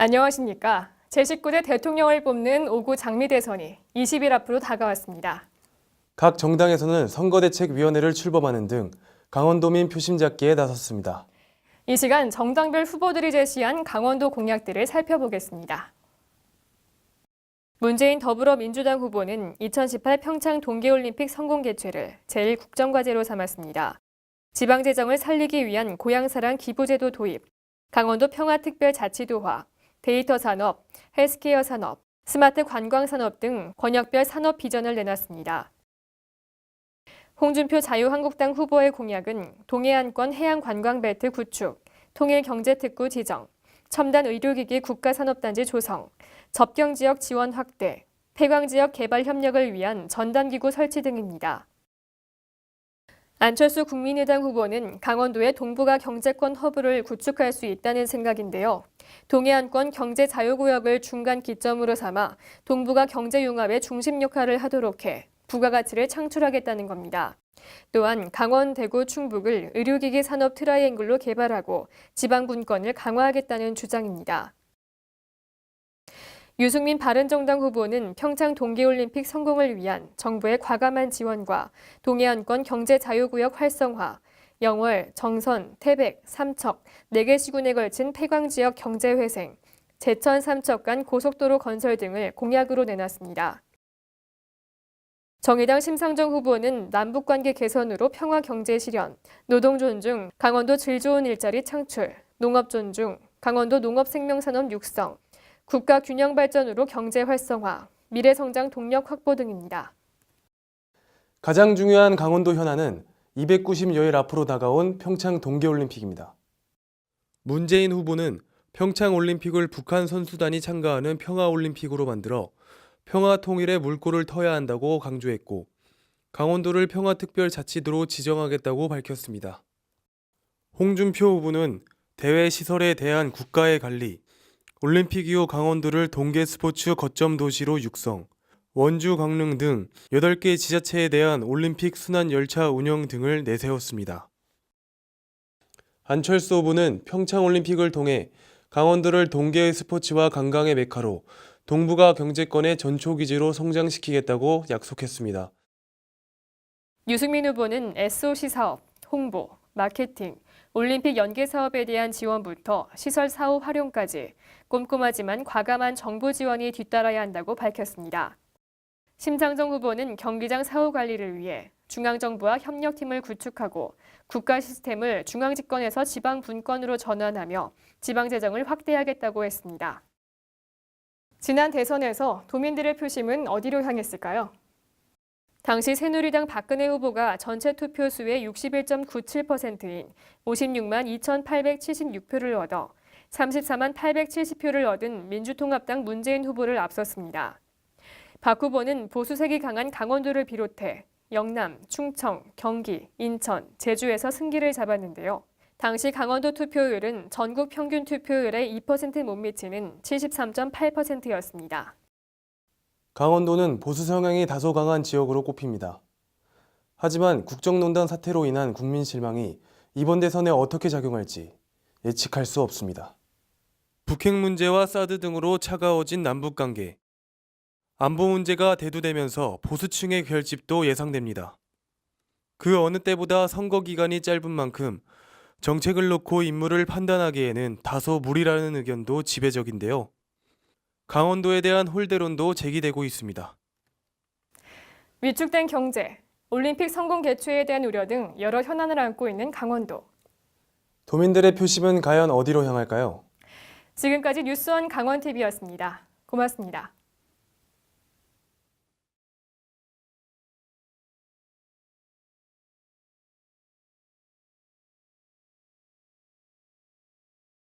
안녕하십니까. 제19대 대통령을 뽑는 5구 장미대선이 20일 앞으로 다가왔습니다. 각 정당에서는 선거대책위원회를 출범하는 등 강원도민 표심 잡기에 나섰습니다. 이 시간 정당별 후보들이 제시한 강원도 공약들을 살펴보겠습니다. 문재인 더불어민주당 후보는 2018 평창 동계올림픽 성공 개최를 제1국정과제로 삼았습니다. 지방재정을 살리기 위한 고향사랑 기부제도 도입, 강원도 평화특별자치도화, 데이터 산업, 헬스케어 산업, 스마트 관광 산업 등 권역별 산업 비전을 내놨습니다. 홍준표 자유한국당 후보의 공약은 동해안권 해양관광벨트 구축, 통일경제특구 지정, 첨단 의료기기 국가산업단지 조성, 접경지역 지원 확대, 폐광지역 개발 협력을 위한 전담기구 설치 등입니다. 안철수 국민의당 후보는 강원도의 동북아 경제권 허브를 구축할 수 있다는 생각인데요. 동해안권 경제자유구역을 중간 기점으로 삼아 동북아 경제융합의 중심 역할을 하도록 해 부가가치를 창출하겠다는 겁니다. 또한 강원, 대구, 충북을 의료기기 산업 트라이앵글로 개발하고 지방분권을 강화하겠다는 주장입니다. 유승민 바른정당 후보는 평창 동계올림픽 성공을 위한 정부의 과감한 지원과 동해안권 경제자유구역 활성화, 영월, 정선, 태백, 삼척, 4개 시군에 걸친 폐광지역 경제회생, 제천, 삼척 간 고속도로 건설 등을 공약으로 내놨습니다. 정의당 심상정 후보는 남북관계 개선으로 평화경제 실현, 노동 존중, 강원도 질 좋은 일자리 창출, 농업 존중, 강원도 농업생명산업 육성, 국가 균형 발전으로 경제 활성화, 미래 성장 동력 확보 등입니다. 가장 중요한 강원도 현안은 290여일 앞으로 다가온 평창 동계올림픽입니다. 문재인 후보는 평창올림픽을 북한 선수단이 참가하는 평화올림픽으로 만들어 평화 통일의 물꼬를 터야 한다고 강조했고, 강원도를 평화특별자치도로 지정하겠다고 밝혔습니다. 홍준표 후보는 대회 시설에 대한 국가의 관리, 올림픽 이후 강원도를 동계 스포츠 거점 도시로 육성, 원주, 강릉 등 8개 지자체에 대한 올림픽 순환 열차 운영 등을 내세웠습니다. 안철수 후보는 평창올림픽을 통해 강원도를 동계의 스포츠와 관광의 메카로 동북아 경제권의 전초기지로 성장시키겠다고 약속했습니다. 유승민 후보는 SOC 사업, 홍보, 마케팅, 올림픽 연계 사업에 대한 지원부터 시설 사후 활용까지 꼼꼼하지만 과감한 정부 지원이 뒤따라야 한다고 밝혔습니다. 심상정 후보는 경기장 사후 관리를 위해 중앙정부와 협력팀을 구축하고 국가 시스템을 중앙집권에서 지방 분권으로 전환하며 지방재정을 확대하겠다고 했습니다. 지난 대선에서 도민들의 표심은 어디로 향했을까요? 당시 새누리당 박근혜 후보가 전체 투표수의 61.97%인 56만 2,876표를 얻어 34만 870표를 얻은 민주통합당 문재인 후보를 앞섰습니다. 박 후보는 보수색이 강한 강원도를 비롯해 영남, 충청, 경기, 인천, 제주에서 승기를 잡았는데요. 당시 강원도 투표율은 전국 평균 투표율의 2% 못 미치는 73.8%였습니다. 강원도는 보수 성향이 다소 강한 지역으로 꼽힙니다. 하지만 국정농단 사태로 인한 국민 실망이 이번 대선에 어떻게 작용할지 예측할 수 없습니다. 북핵 문제와 사드 등으로 차가워진 남북관계. 안보 문제가 대두되면서 보수층의 결집도 예상됩니다. 그 어느 때보다 선거 기간이 짧은 만큼 정책을 놓고 인물을 판단하기에는 다소 무리라는 의견도 지배적인데요. 강원도에 대한 홀대론도 제기되고 있습니다. 위축된 경제, 올림픽 성공 개최에 대한 우려 등 여러 현안을 안고 있는 강원도. 도민들의 표심은 과연 어디로 향할까요? 지금까지 뉴스원 강원TV였습니다. 고맙습니다.